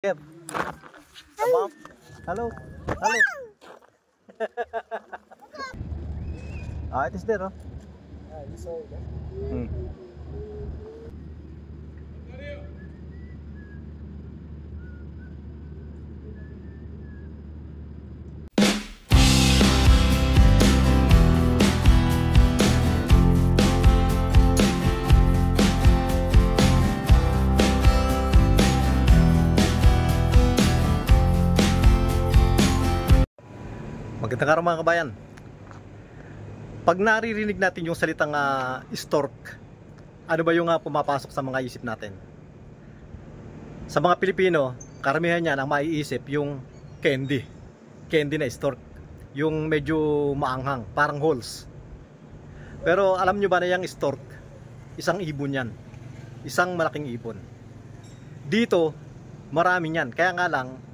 Yep. Mom. Hello. Hello. It is there, oh. You saw it, Magandang araw mga kabayan. Pag naririnig natin yung salitang stork, ano ba yung pumapasok sa mga isip natin? Sa mga Pilipino, karamihan niyan ang maiisip yung candy. Candy na stork. Yung medyo maanghang, parang holes. Pero alam nyo ba na yung stork? Isang ibon yan. Isang malaking ibon. Dito, marami yan. Kaya nga lang,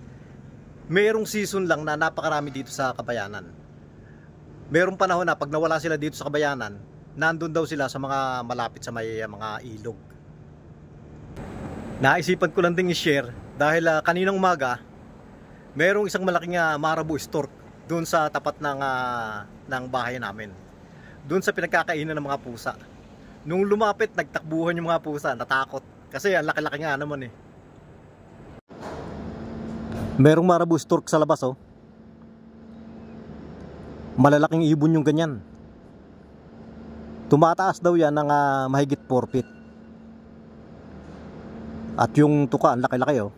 mayroong season lang na napakarami dito sa Kabayanan. Mayroong panahon na pag nawala sila dito sa Kabayanan, nandun daw sila sa mga malapit sa may mga ilog. Naisipan ko lang ding i-share dahil kaninang umaga, mayroong isang malaking marabou stork doon sa tapat ng bahay namin. Doon sa pinagkakainan ng mga pusa. Nung lumapit, nagtakbuhan yung mga pusa, natakot. Kasi ang laki-laki nga naman eh. Merong marabou stork sa labas, oh. Malalaking ibon yung ganyan. Tumataas daw yan ng mahigit 4 feet. At yung tuka, ang laki-laki, oh.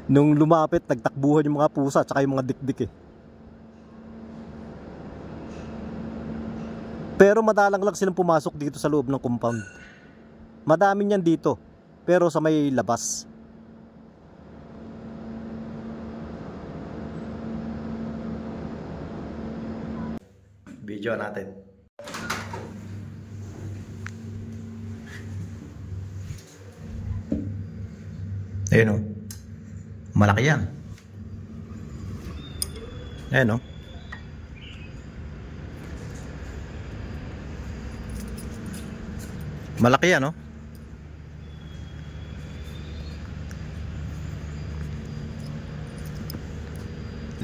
Nung lumapit, nagtakbuhan yung mga pusa at yung mga dikdik eh. Pero madalang lang silang pumasok dito sa loob ng compound. Madami niyan dito, pero sa may labas. Video natin. Ayun, oh. Malaki yan. Ayun, oh. Malaki yan, oh.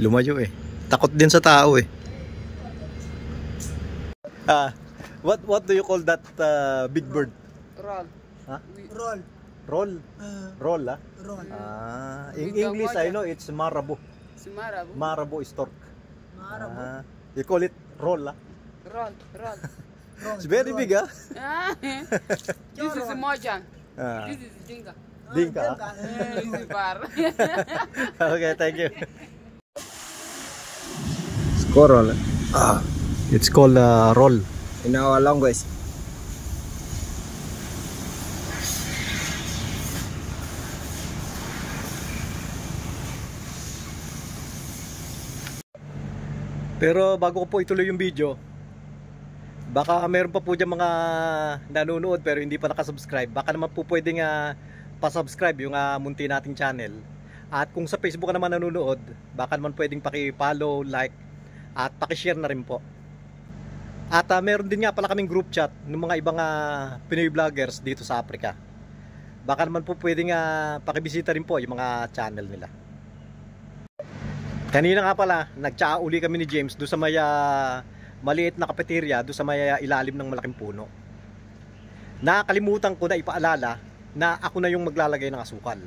Lumayo eh. Takot din sa tao eh. What do you call that big bird? Roll. Huh? Roll. Roll? Roll, ah? Roll. In English, I know it's marabou. Marabou. Marabou stork. Marabou. You call it roll, ah? Roll. Roll. It's very big, ah? This is Mojang. Ah. This is Dinka. Dinka, ah? This is Bar. Okay, thank you. Squirrel. It's called roll in our language. Pero bago ko po ituloy yung video, baka meron pa po dyan mga nanonood pero hindi pa nakasubscribe. Baka naman po pwedeng pasubscribe yung munti nating channel. At kung sa Facebook ka naman nanonood, baka naman pwedeng paki-follow, like, at paki-share na rin po. At meron din nga pala kaming group chat ng mga ibang Pinoy vloggers dito sa Africa. Baka naman po pwedeng pakibisita rin po yung mga channel nila. Kanina nga pala, nagtsaa uli kami ni James doon sa may maliit na cafeteria, doon sa may ilalim ng malaking puno. Nakakalimutan ko na ipaalala na ako na yung maglalagay ng asukal.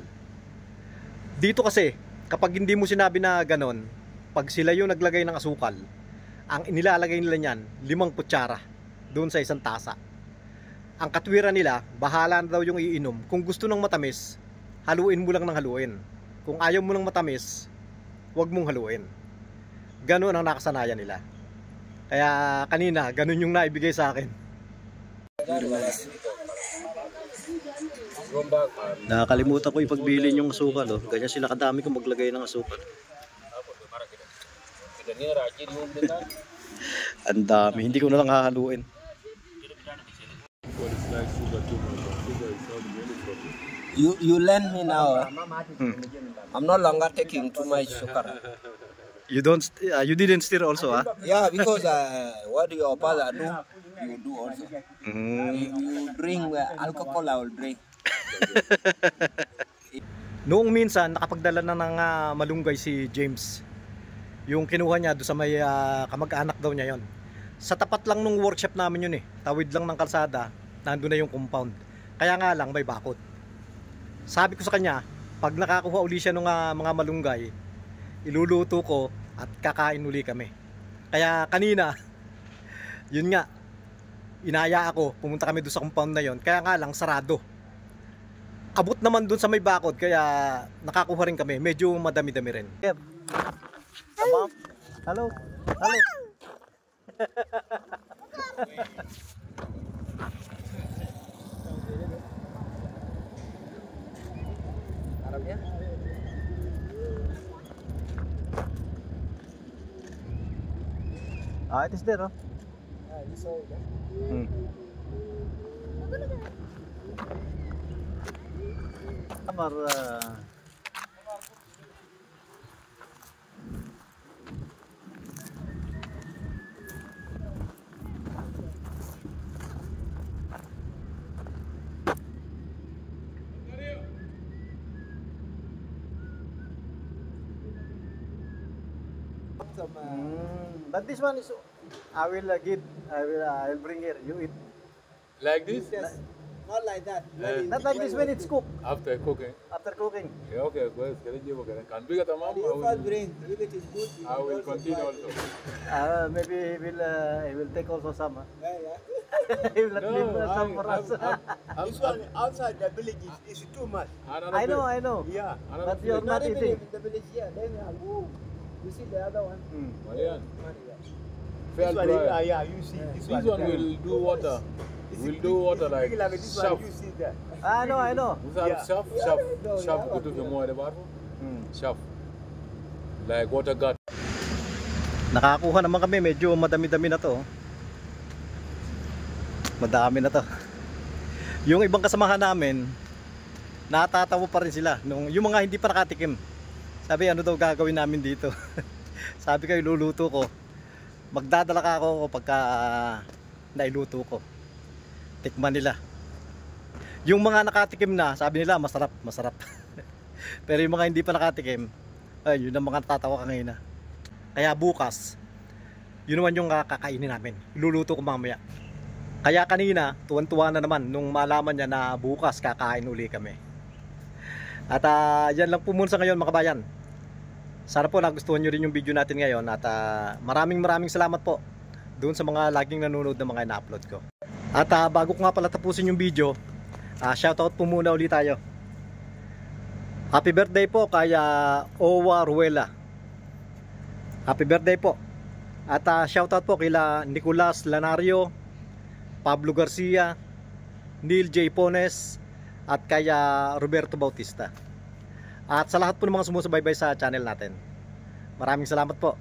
Dito kasi, kapag hindi mo sinabi na ganon, pag sila yung naglagay ng asukal, ang inilalagay nila niyan, 5 kutsara doon sa isang tasa. Ang katwiran nila, bahala na daw yung iinom. Kung gusto ng matamis, haluin mo lang ng haluin. Kung ayaw mo ng matamis, huwag mong haluin. Ganon ang nakasanayan nila. Kaya kanina, ganon yung naibigay sa akin. Nakakalimutan ko ipagbilin yung asukal, oh. Ganyan sila kadami kung maglagay ng asukal. Ang dami, hindi ko na lang hahaluin. You lend me now. I'm no longer taking too much sugar. You didn't stir also, ah? Yeah, because what your father do, you do also. If you drink alcohol, I will drink. Noong minsan nakapagdala na ng malunggay si James. Yung kinuha niya doon sa may kamag-anak daw niya yon. Sa tapat lang nung workshop namin yun eh. Tawid lang ng kalsada, nandun na yung compound. Kaya nga lang may bakod. Sabi ko sa kanya, pag nakakuha uli siya ng mga malunggay, iluluto ko at kakain uli kami. Kaya kanina, yun nga, inaya ako, pumunta kami doon sa compound na yon. Kaya nga lang sarado. Abot naman doon sa may bakod, kaya nakakuha rin kami. Medyo madami-dami rin. Hello. Hello. It is there, oh. You saw it, Amar but this one is I will bring here. You eat. Like this? Yes. Not like that. Not like this when it's cooked. After cooking. After cooking. Yeah, okay, go ahead. Can be at a mom. You first bring. If it is good, you I will also continue buy. also. Maybe he will take also some. Yeah, yeah. He will not leave some for us. This one outside the village is too much. I know. Yeah. But you're not even eating. in the village here. Then you see the other one. Marian, This fair one, dry. yeah, you see. This one will do water. Will do water like this one. chef. You see that. I know. Chef, chef, go to the more about chef. Like water gut. Nakakuha naman kami, medyo madami-dami na to. Madami na to. Yung ibang kasamahan namin, natatawa pa rin sila. Yung mga hindi pa nakatikim. Sabi, ano daw gagawin namin dito? Sabi ko, iluluto ko. Magdadala ka ako pagka nailuto ko. Tikman nila. Yung mga nakatikim na, sabi nila, masarap. Pero yung mga hindi pa nakatikim, ay, yun ang mga natatawa ka ngayon na. Kaya bukas, yun naman yung kakainin namin. Iluluto ko mamaya. Kaya kanina, tuwan-tuwa na naman nung malaman niya na bukas kakain uli kami. At yan lang po muna sa ngayon mga kabayan. Sana po nagustuhan nyo rin yung video natin ngayon. At maraming salamat po doon sa mga laging nanonood na mga ina-upload ko. At bago ko nga pala tapusin yung video, shoutout po muna ulit tayo. Happy birthday po kay Owa Ruela. Happy birthday po. At shoutout po kila Nicolas Lanario, Pablo Garcia, Neil J. Pones, at kaya Roberto Bautista. At sa lahat po ng mga sumusubaybay sa channel natin, maraming salamat po.